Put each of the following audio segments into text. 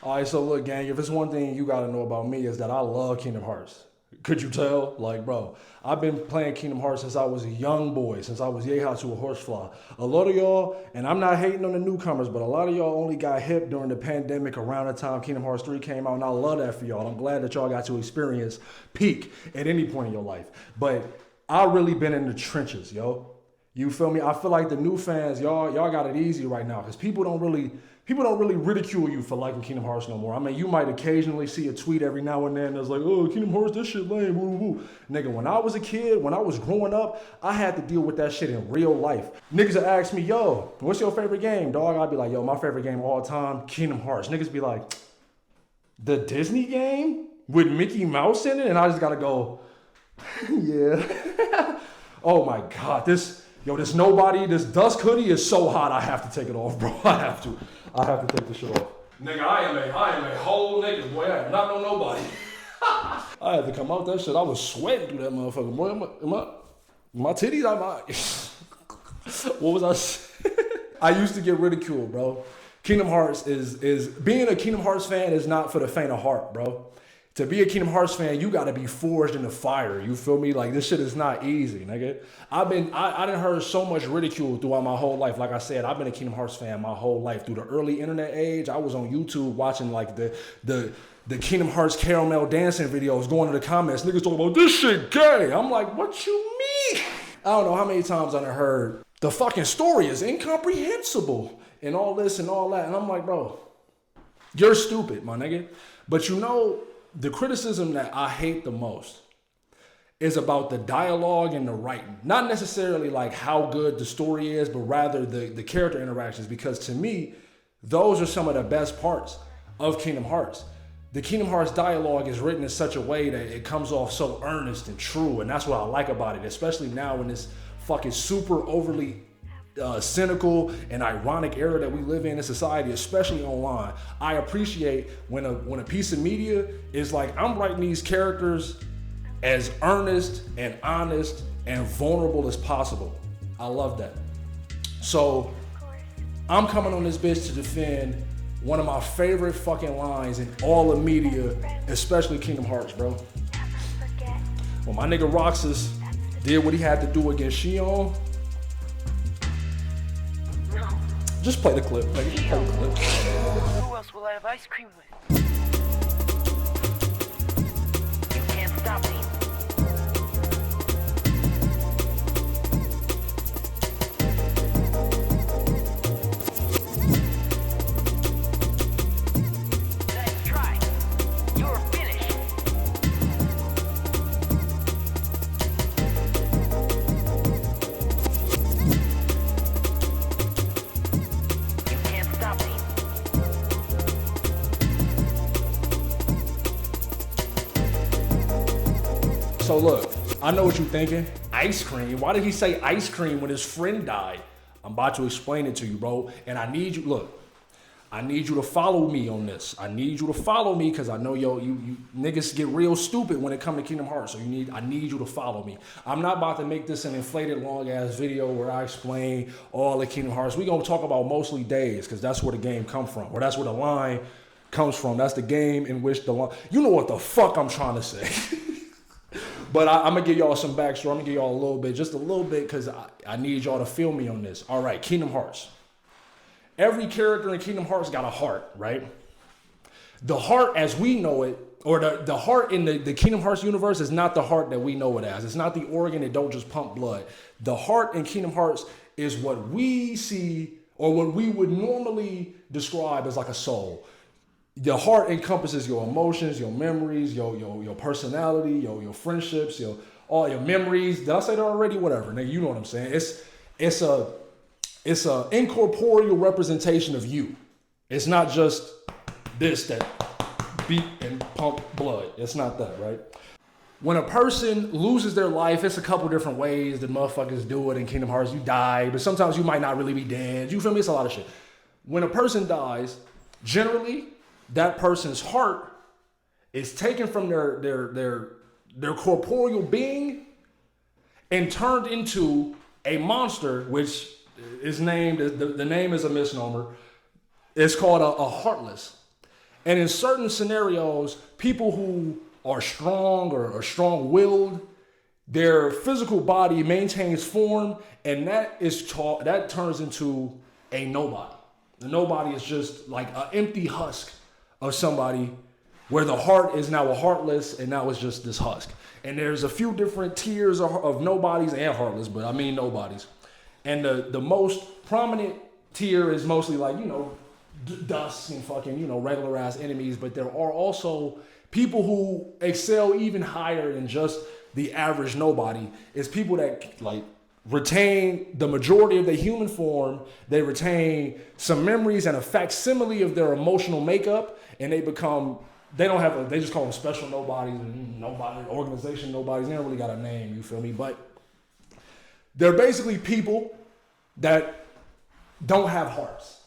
All right, so look, gang, if it's one thing you gotta know about me is that I love Kingdom Hearts. Could you tell? Like, bro, I've been playing Kingdom Hearts since I was a young boy, since I was Yeha to a horsefly. A lot of y'all, and I'm not hating on the newcomers, but a lot of y'all only got hip during the pandemic around the time Kingdom Hearts 3 came out, and I love that for y'all. I'm glad that y'all got to experience peak at any point in your life. But I really been in the trenches, yo. You feel me? I feel like the new fans, y'all got it easy right now because people don't really ridicule you for liking Kingdom Hearts no more. I mean, you might occasionally see a tweet every now and then that's like, "Oh, Kingdom Hearts, this shit lame." Woo woo. Nigga, when I was a kid, when I was growing up, I had to deal with that shit in real life. Niggas would ask me, "Yo, what's your favorite game, dog?" I'd be like, "Yo, my favorite game of all time, Kingdom Hearts." Niggas be like, "The Disney game with Mickey Mouse in it?" And I just gotta go, "Yeah." Oh my god, this dusk hoodie is so hot. I have to take it off, bro. I have to take this shit off. Nigga, I am a whole nigga, boy. I am not no nobody. I had to come out that shit. I was sweating through that motherfucker, boy. My titties, what was I saying? I used to get ridiculed, bro. Kingdom Hearts is being a Kingdom Hearts fan is not for the faint of heart, bro. To be a Kingdom Hearts fan, you gotta be forged in the fire. You feel me? Like, this shit is not easy, nigga. I done heard so much ridicule throughout my whole life. Like I said, I've been a Kingdom Hearts fan my whole life. Through the early internet age, I was on YouTube watching like the Kingdom Hearts caramel dancing videos, going to the comments, niggas talking about this shit gay. I'm like, what you mean? I don't know how many times I done heard the fucking story is incomprehensible and all this and all that. And I'm like, bro, you're stupid, my nigga. But you know, the criticism that I hate the most is about the dialogue and the writing. Not necessarily like how good the story is, but rather the character interactions, because to me, those are some of the best parts of Kingdom Hearts. The Kingdom Hearts dialogue is written in such a way that it comes off so earnest and true, and that's what I like about it, especially now in this fucking super overly cynical and ironic era that we live in society, especially online. I appreciate when a piece of media is like, I'm writing these characters as earnest and honest and vulnerable as possible. I love that. So I'm coming on this bitch to defend one of my favorite fucking lines in all of media, especially Kingdom Hearts, bro. When my nigga Roxas did what he had to do against Shion, just play the clip, nigga. Just play the clip. Who else will I have ice cream with? You can't stop me. Nice try. You're finished. You can't stop me. So look, I know what you're thinking. Ice cream? Why did he say ice cream when his friend died? I'm about to explain it to you, bro. And I need you, look, I need you to follow me on this. I need you to follow me because I know you niggas get real stupid when it comes to Kingdom Hearts. So I need you to follow me. I'm not about to make this an inflated long ass video where I explain all the Kingdom Hearts. We're gonna talk about mostly days because that's where the game comes from, or that's where the line comes from. That's the game in which the line. You know what the fuck I'm trying to say. But I'm gonna give y'all some backstory. I'm gonna give y'all a little bit, just a little bit, because I need y'all to feel me on this. All right, Kingdom Hearts. Every character in Kingdom Hearts got a heart, right? The heart as we know it, or the heart in the Kingdom Hearts universe is not the heart that we know it as. It's not the organ that don't just pump blood. The heart in Kingdom Hearts is what we see, or what we would normally describe as like a soul. The heart encompasses your emotions, your memories, your personality, your friendships, all your memories. Did I say that already? Whatever, nigga, you know what I'm saying. It's a incorporeal representation of you. It's not just this that beat and pump blood. It's not that, right? When a person loses their life, it's a couple different ways that motherfuckers do it in Kingdom Hearts. You die, but sometimes you might not really be dead. You feel me? It's a lot of shit. When a person dies, generally, that person's heart is taken from their corporeal being and turned into a monster, which is named, the name is a misnomer. It's called a heartless. And in certain scenarios, people who are strong or are strong-willed, their physical body maintains form, and that turns into a nobody. The nobody is just like an empty husk of somebody where the heart is now a heartless, and now it's just this husk. And there's a few different tiers of nobodies and heartless, but I mean nobodies. And the most prominent tier is mostly like, dust and fucking, regular ass enemies. But there are also people who excel even higher than just the average nobody. It's people that like retain the majority of their human form. They retain some memories and a facsimile of their emotional makeup, and they just call them special nobodies and organization nobodies. They don't really got a name, you feel me? But they're basically people that don't have hearts.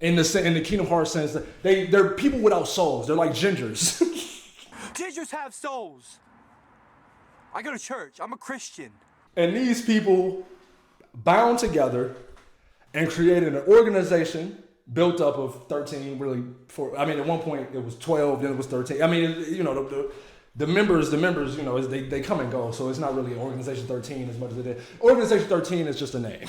In the Kingdom Hearts sense, they're people without souls. They're like gingers. Gingers have souls. I go to church. I'm a Christian. And these people bound together and created an organization built up of 13, really, at one point it was 12, then it was 13. The members, they come and go, so it's not really Organization 13 as much as it is. Organization 13 is just a name.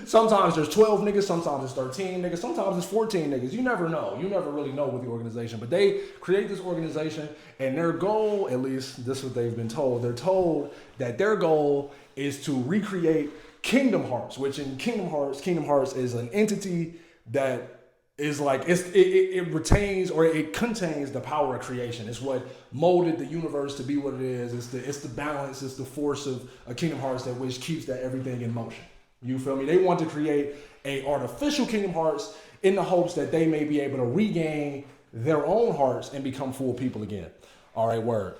Sometimes there's 12 niggas, sometimes it's 13 niggas, sometimes it's 14 niggas. You never know. You never really know with the organization. But they create this organization, and their goal, at least this is what they've been told, they're told that their goal is to recreate Kingdom Hearts, which in Kingdom Hearts is an entity that is like, it retains or it contains the power of creation. It's what molded the universe to be what it is. It's the balance, it's the force of a Kingdom Hearts that which keeps that everything in motion. You feel me? They want to create a artificial Kingdom Hearts in the hopes that they may be able to regain their own hearts and become full people again. All right, word.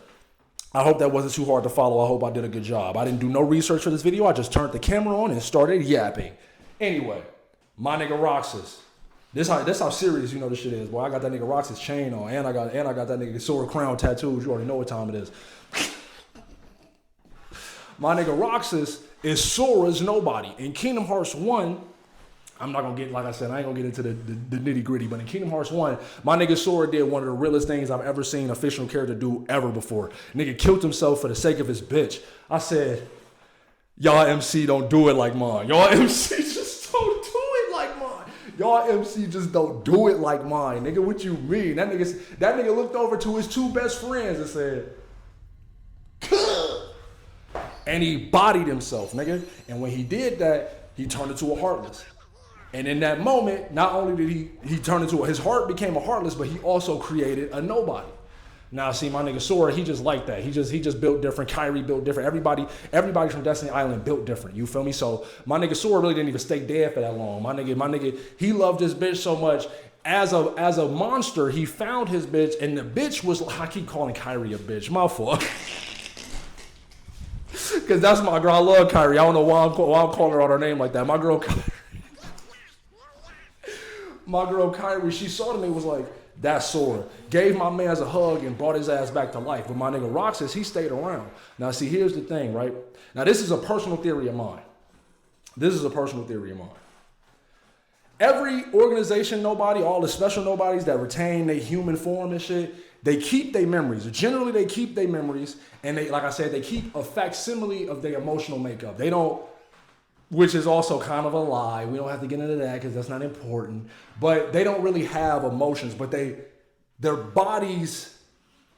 I hope that wasn't too hard to follow. I hope I did a good job. I didn't do no research for this video. I just turned the camera on and started yapping. Anyway, my nigga Roxas. This how serious this shit is. Boy, I got that nigga Roxas chain on, and I got that nigga Sora crown tattoos. You already know what time it is. My nigga Roxas is Sora's nobody. In Kingdom Hearts 1, I'm not gonna get, like I said, I ain't gonna get into the nitty gritty, but in Kingdom Hearts 1, my nigga Sora did one of the realest things I've ever seen a fictional character do ever before. Nigga killed himself for the sake of his bitch. I said, y'all MC don't do it like mine. Y'all MC just don't do it like mine. Y'all MC just don't do it like mine. Nigga, what you mean? That nigga looked over to his two best friends and said, and he bodied himself, nigga. And when he did that, he turned into a heartless. And in that moment, not only did he turn into his heart became a heartless, but he also created a nobody. Now, see, my nigga Sora, he just like that. He just built different. Kyrie built different. Everybody from Destiny Island built different. You feel me? So my nigga Sora really didn't even stay dead for that long. My nigga, he loved this bitch so much. As a monster, he found his bitch, and the bitch was, I keep calling Kyrie a bitch. My fault. Because that's my girl. I love Kyrie. I don't know why I'm calling her on her name like that. My girl Kyrie, she saw to me, was like, that's Sora. Gave my man a hug and brought his ass back to life. But my nigga Roxas, he stayed around. Now, see, here's the thing, right? Now, this is a personal theory of mine. Every organization nobody, all the special nobodies that retain their human form and shit, they keep their memories. Generally, they keep their memories, and they, like I said, they keep a facsimile of their emotional makeup. They don't, which is also kind of a lie. We don't have to get into that because that's not important. But they don't really have emotions, but their bodies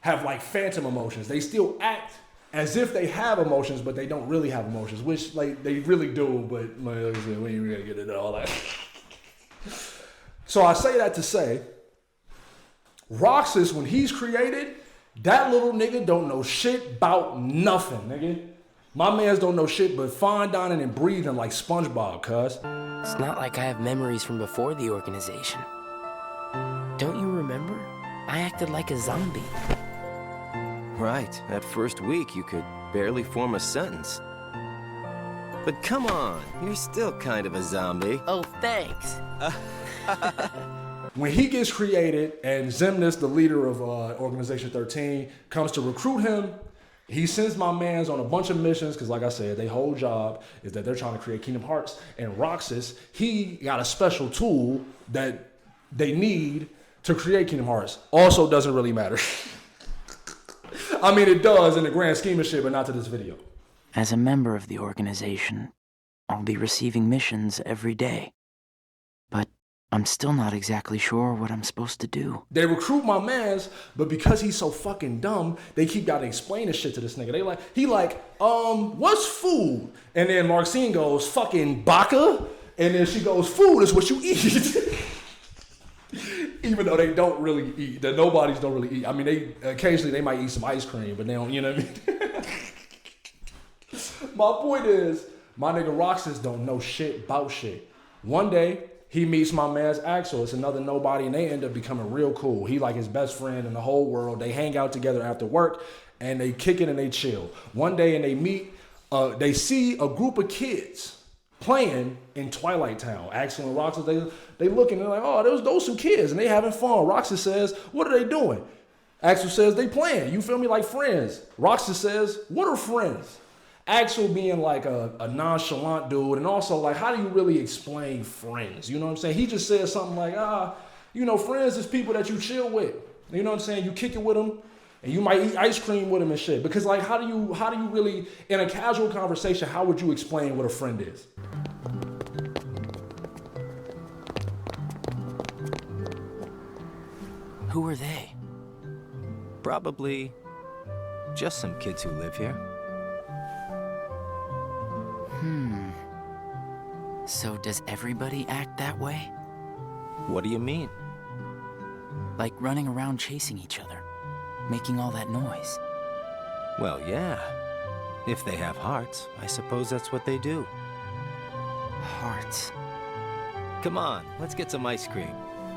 have like phantom emotions. They still act as if they have emotions, but they don't really have emotions, which like they really do, but like I said, we ain't gonna get into all that. So I say that to say, Roxas, when he's created, that little nigga don't know shit about nothing, nigga. My mans don't know shit but fine dining and breathing like SpongeBob, cuz. It's not like I have memories from before the organization. Don't you remember? I acted like a zombie. Right. That first week, you could barely form a sentence. But come on, you're still kind of a zombie. Oh, thanks. When he gets created and Xemnas, the leader of Organization 13, comes to recruit him, he sends my mans on a bunch of missions because, like I said, their whole job is that they're trying to create Kingdom Hearts. And Roxas, he got a special tool that they need to create Kingdom Hearts also doesn't really matter. I mean, it does in the grand scheme of shit, but not to this video. As a member of the organization, I'll be receiving missions every day. But I'm still not exactly sure what I'm supposed to do. They recruit my mans, but because he's so fucking dumb, they keep gotta explain this shit to this nigga. He like, what's food? And then Maxine goes, fucking baka? And then she goes, food is what you eat. Even though they don't really eat, the nobodies don't really eat. I mean, they occasionally they might eat some ice cream, but they don't, you know what I mean? My point is, my nigga Roxas don't know shit about shit. One day, he meets my man's Axel. It's another nobody, and they end up becoming real cool. He like his best friend in the whole world. They hang out together after work, and they kick it and they chill. One day, and they meet, they see a group of kids playing in Twilight Town. Axel and Roxas, they looking, they're like, oh, those some kids, and they having fun. Roxas says, what are they doing? Axel says, they playing, you feel me, like friends. Roxas says, what are friends? Axel being like a nonchalant dude, and also like, how do you really explain friends? You know what I'm saying? He just says something like, friends is people that you chill with. You know what I'm saying? You kick it with them, and you might eat ice cream with them and shit. Because like, how do you really, in a casual conversation, how would you explain what a friend is? Who are they? Probably just some kids who live here. So does everybody act that way? What do you mean? Like running around chasing each other, making all that noise? Well, yeah. If they have hearts, I suppose that's what they do. Hearts. Come on, let's get some ice cream.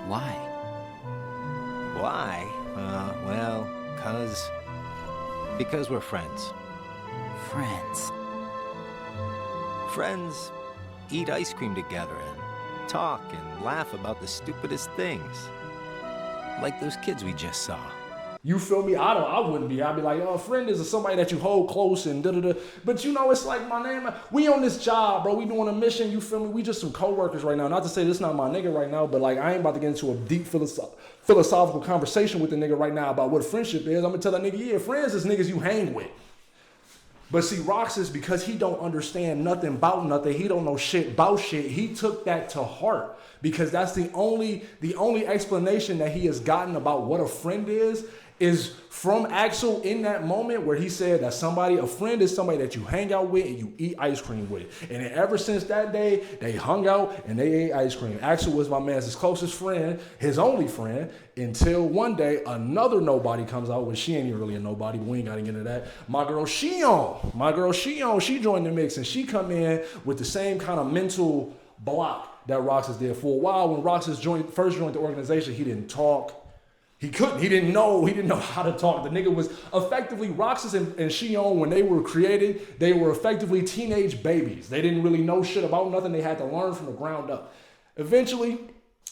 Why? Why? Because we're friends. Friends. Friends eat ice cream together and talk and laugh about the stupidest things. Like those kids we just saw. You feel me? I wouldn't be. I'd be like, a friend is somebody that you hold close and da-da-da. But you know, it's like my name, we on this job, bro. We doing a mission, you feel me? We just some co-workers right now. Not to say this not my nigga right now, but like I ain't about to get into a deep philosophical conversation with the nigga right now about what friendship is. I'm gonna tell that nigga, yeah, friends is niggas you hang with. But see, Roxas, because he don't understand nothing about nothing, he don't know shit about shit, he took that to heart. Because that's the only explanation that he has gotten about what a friend is from Axel in that moment where he said that a friend is somebody that you hang out with and you eat ice cream with. And then ever since that day, they hung out and they ate ice cream. Axel was my man's closest friend, his only friend, until one day another nobody comes out, well, she ain't even really a nobody, but we ain't gotta get into that. My girl Shion, she joined the mix and she come in with the same kind of mental block that Roxas did. For a while, when Roxas first joined the organization, he didn't talk. He didn't know how to talk. The nigga was effectively, Roxas and Shion, when they were created, they were effectively teenage babies. They didn't really know shit about nothing. They had to learn from the ground up. Eventually,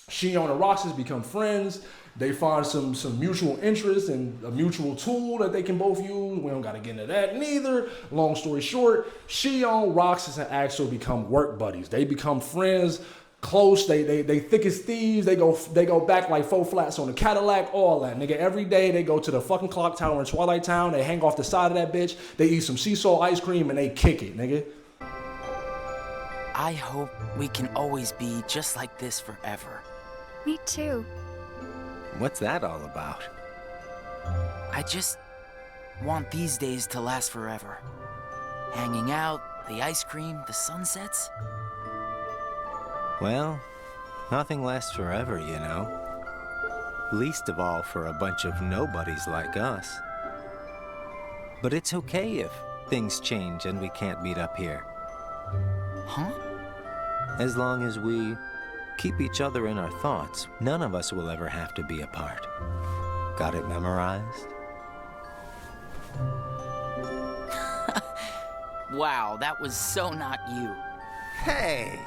Shion and Roxas become friends. They find some mutual interests and a mutual tool that they can both use. We don't got to get into that neither. Long story short, Shion, Roxas, and Axel become work buddies. They become friends. Close, they thick as thieves. They go back like 4 flats on the Cadillac, all that, nigga. Every day they go to the fucking clock tower in Twilight Town. They hang off the side of that bitch. They eat some sea salt ice cream and they kick it, nigga. I hope we can always be just like this forever. Me too. What's that all about? I just want these days to last forever. Hanging out, the ice cream, the sunsets. Well, nothing lasts forever, you know. Least of all for a bunch of nobodies like us. But it's okay if things change and we can't meet up here. Huh? As long as we keep each other in our thoughts, none of us will ever have to be apart. Got it memorized? Wow, that was so not you. Hey!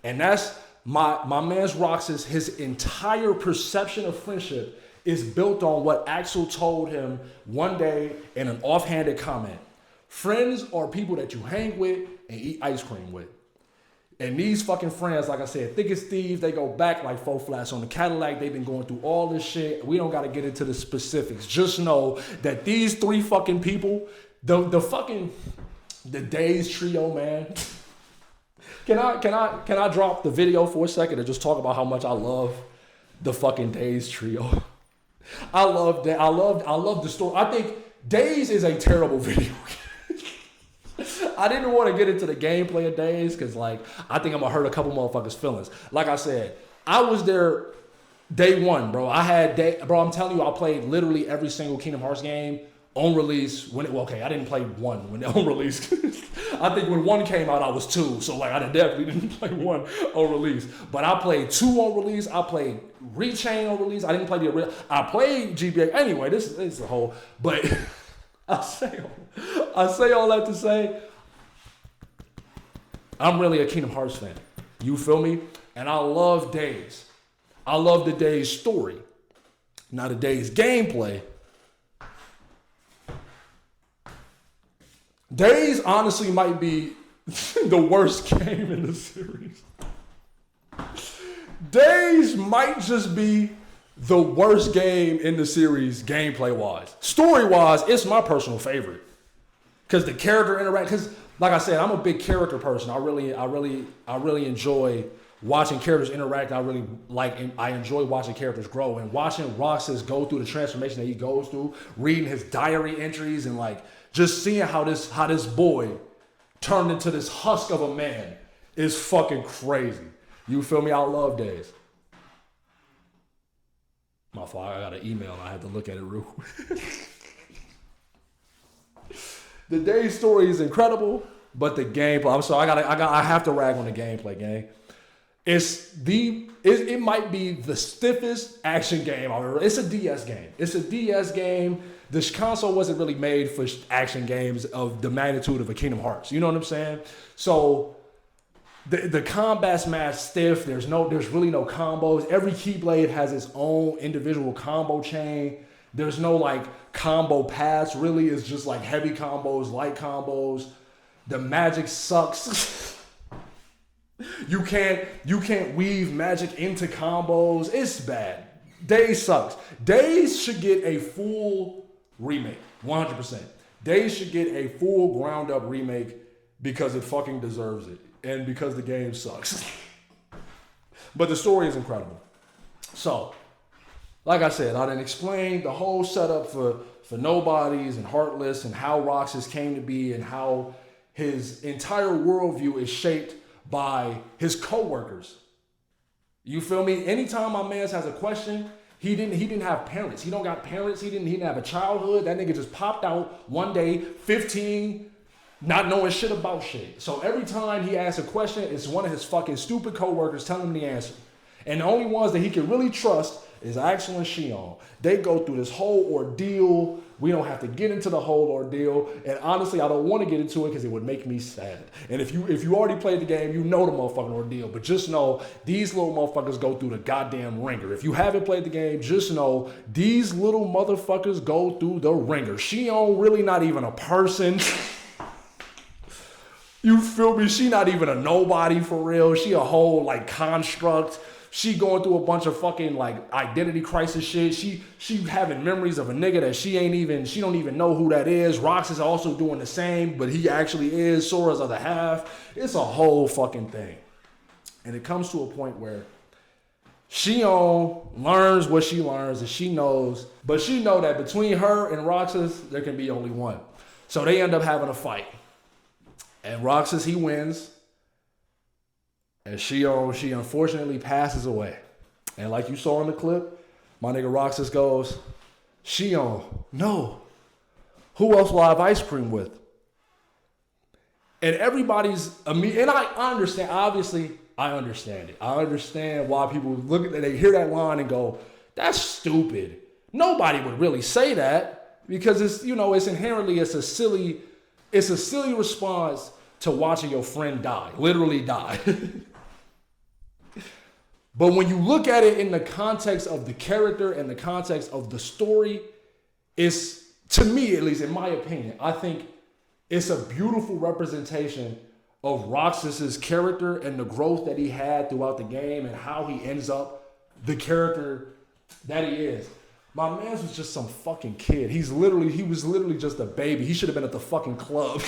And that's my man's Roxas. His entire perception of friendship is built on what Axel told him one day in an offhanded comment. Friends are people that you hang with and eat ice cream with. And these fucking friends, like I said, thick as thieves, they go back like four flats on the Cadillac. They've been going through all this shit. We don't got to get into the specifics. Just know that these three fucking people, the Days trio, man. Can I drop the video for a second and just talk about how much I love the fucking Days trio? I love that. I love the story. I think Days is a terrible video game. I didn't want to get into the gameplay of Days because, like, I think I'm going to hurt a couple motherfuckers' feelings. Like I said, I was there day one, bro. I'm telling you, I played literally every single Kingdom Hearts game on release. I didn't play one when on release. I think when one came out, I was two. So, like, I definitely didn't play one on release. But I played two on release. I played Rechain on release. I didn't play the original. I played GBA. Anyway, this is a whole. But I say all that to say, I'm really a Kingdom Hearts fan. You feel me? And I love Days. I love the Days story. Now the Days gameplay. Days honestly might be the worst game in the series. Days might just be the worst game in the series gameplay wise. Story wise, it's my personal favorite. Cause the character interact. Cause like I said, I'm a big character person. I really enjoy watching characters interact. I enjoy watching characters grow and watching Roxas go through the transformation that he goes through, reading his diary entries and like just seeing how this boy turned into this husk of a man is fucking crazy. You feel me? I love Days. My fault. I got an email and I had to look at it real quick. The Days story is incredible, but the gameplay. I'm sorry. I have to rag on the gameplay, gang. It might be the stiffest action game I've ever. It's a DS game. It's a DS game. This console wasn't really made for action games of the magnitude of a Kingdom Hearts. You know what I'm saying? So the combat's mad stiff. There's really no combos. Every Keyblade has its own individual combo chain. There's no like combo paths. Really, it's just like heavy combos, light combos. The magic sucks. You can't weave magic into combos. It's bad. Days sucks. Days should get a full remake. 100%. Days should get a full ground up remake because it fucking deserves it. And because the game sucks. But the story is incredible. So, like I said, I done explained the whole setup for Nobodies and Heartless and how Roxas came to be and how his entire worldview is shaped by his co-workers. You feel me? Anytime my man has a question, he didn't have parents. He don't got parents. He didn't have a childhood. That nigga just popped out one day, 15, not knowing shit about shit. So every time he asks a question, it's one of his fucking stupid co-workers telling him the answer. And the only ones that he can really trust is Axel and Shion. They go through this whole ordeal. We don't have to get into the whole ordeal. And honestly, I don't want to get into it because it would make me sad. And if you already played the game, you know the motherfucking ordeal. But just know, these little motherfuckers go through the goddamn ringer. If you haven't played the game, just know, these little motherfuckers go through the ringer. Shion really not even a person. You feel me? She not even a nobody for real. She a whole like construct. She going through a bunch of fucking like identity crisis shit. She having memories of a nigga that she don't even know who that is. Rox is also doing the same, but he actually is Sora's other half. It's a whole fucking thing. And it comes to a point where Shion learns what she learns and she knows, but she know that between her and Roxas, there can be only one. So they end up having a fight. And Roxas, he wins. And she unfortunately passes away. And like you saw in the clip, my nigga Roxas goes, Shion, no. Who else will I have ice cream with? And everybody's, and I understand, obviously, I understand it. I understand why people look at it, they hear that line and go, that's stupid. Nobody would really say that because it's, it's inherently, it's a silly response to watching your friend die, literally die. But when you look at it in the context of the character and the context of the story, it's, to me at least, in my opinion, I think it's a beautiful representation of Roxas's character and the growth that he had throughout the game and how he ends up the character that he is. My man was just some fucking kid. He was literally just a baby. He should have been at the fucking club.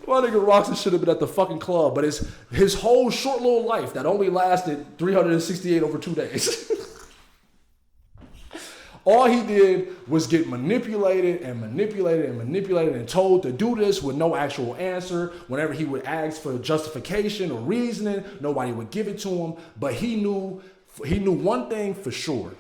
My nigga Roxas should have been at the fucking club, but it's his whole short little life that only lasted 368 over 2 days. All he did was get manipulated and told to do this with no actual answer. Whenever he would ask for justification or reasoning, nobody would give it to him. But he knew one thing for sure.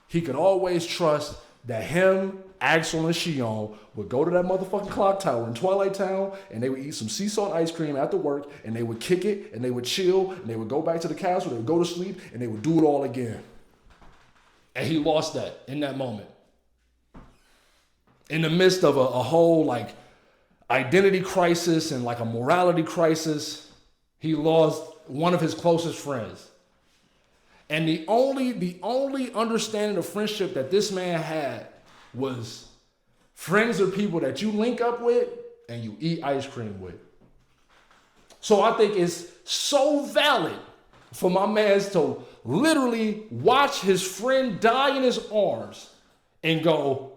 He could always trust that him, Axel, and Shion would go to that motherfucking clock tower in Twilight Town and they would eat some sea salt ice cream after work and they would kick it and they would chill and they would go back to the castle, they would go to sleep and they would do it all again. And he lost that in that moment. In the midst of a whole like identity crisis and like a morality crisis, he lost one of his closest friends. And the only understanding of friendship that this man had was friends are people that you link up with and you eat ice cream with. So I think it's so valid for my man to literally watch his friend die in his arms and go,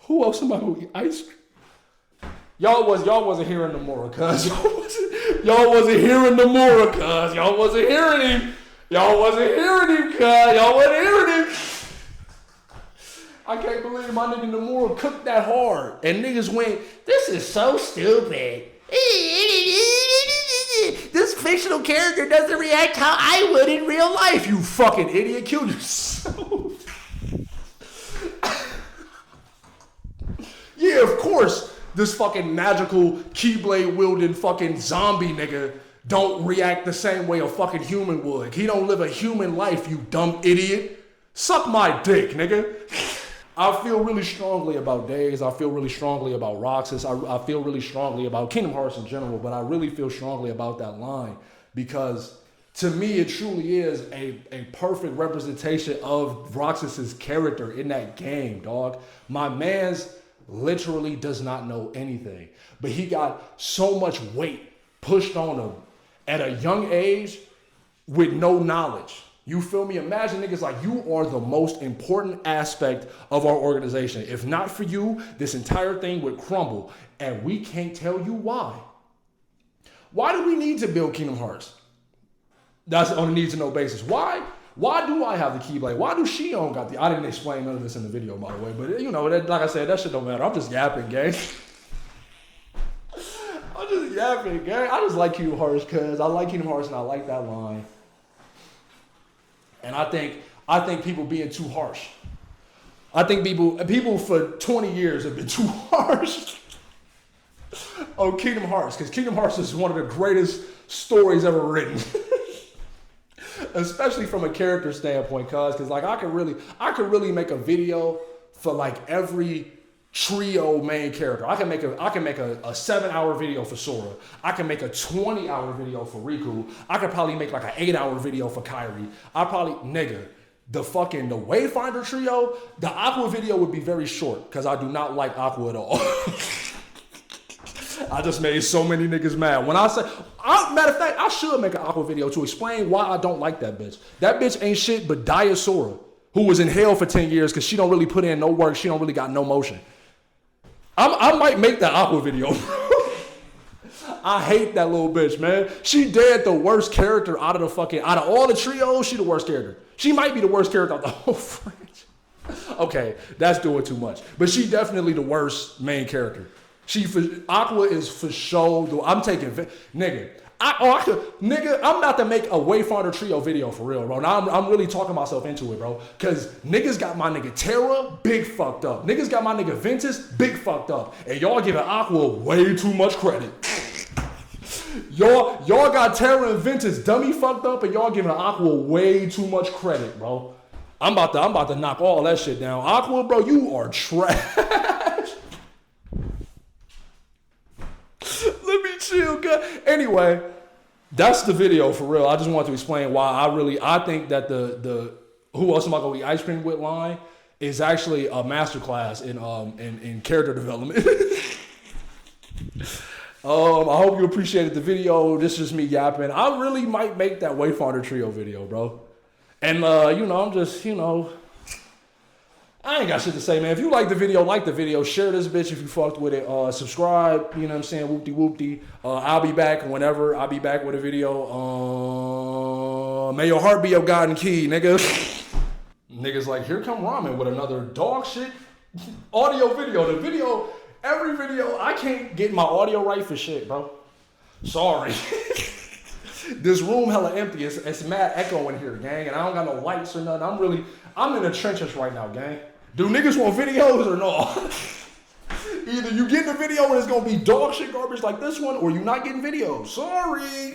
who else am I gonna eat ice cream? Y'all wasn't hearing Nomura, cuz. Y'all wasn't hearing Nomura, cuz. Y'all wasn't hearing him. Y'all wasn't hearing him, cuz. Y'all wasn't hearing him. I can't believe my nigga Nomura cooked that hard. And niggas went, this is so stupid. This fictional character doesn't react how I would in real life. You fucking idiot. Killed yourself. Yeah, of course, this fucking magical keyblade wielding fucking zombie nigga don't react the same way a fucking human would. He don't live a human life, you dumb idiot. Suck my dick, nigga. I feel really strongly about Days. I feel really strongly about Roxas. I feel really strongly about Kingdom Hearts in general, but I really feel strongly about that line because to me, it truly is a perfect representation of Roxas's character in that game, dog. My man's literally does not know anything, but he got so much weight pushed on him at a young age with no knowledge. You feel me? Imagine niggas like, you are the most important aspect of our organization. If not for you, this entire thing would crumble, and we can't tell you why. Why do we need to build Kingdom Hearts? That's on a need-to-know basis. Why do I have the Keyblade? Why do Shion got the... I didn't explain none of this in the video, by the way, but you know, that, like I said, that shit don't matter. I'm just yapping, gang. I'm just yapping, gang. I just like Kingdom Hearts because I like Kingdom Hearts and I like that line. And I think people being too harsh. I think people for 20 years have been too harsh on Kingdom Hearts because Kingdom Hearts is one of the greatest stories ever written. Especially from a character standpoint, because like I could really make a video for like every trio main character. I can make a 7-hour video for Sora. I can make a 20-hour video for Riku. I could probably make like an 8-hour video for Kairi. The Wayfinder trio, the Aqua video would be very short because I do not like Aqua at all. I just made so many niggas mad. When I say, matter of fact, I should make an Aqua video to explain why I don't like that bitch. That bitch ain't shit but Diasora, who was in hell for 10 years because she don't really put in no work. She don't really got no motion. I might make that Aqua video. I hate that little bitch, man. She dead the worst character out of all the trios, she the worst character. She might be the worst character out of the whole franchise. Okay, that's doing too much. But she definitely the worst main character. Aqua is for sure. I'm taking nigga. I'm about to make a Wayfinder trio video for real, bro. Now I'm really talking myself into it, bro. Cause niggas got my nigga Terra big fucked up. Niggas got my nigga Ventus big fucked up. And y'all giving Aqua way too much credit. Y'all got Terra and Ventus dummy fucked up, and y'all giving Aqua way too much credit, bro. I'm about to knock all that shit down. Aqua, bro, you are trash. Let me chill, God. Anyway, that's the video for real. I just want to explain why I think that the who else am I gonna eat ice cream with line is actually a masterclass in character development. I hope you appreciated the video. This is me yapping. I really might make that Wayfinder Trio video, bro. And I'm just, I ain't got shit to say, man. If you like the video, share this bitch if you fucked with it. Subscribe, you know what I'm saying? Whoopty whoopty. I'll be back whenever. I'll be back with a video. May your heart be your God and key, nigga. Niggas like, here come Ramen with another dog shit audio video. The video, every video, I can't get my audio right for shit, bro. Sorry. This room hella empty. It's mad echo in here, gang, and I don't got no lights or nothing. I'm in the trenches right now, gang. Do niggas want videos or no? Either you get the video and it's gonna be dog shit garbage like this one, or you not getting videos. Sorry.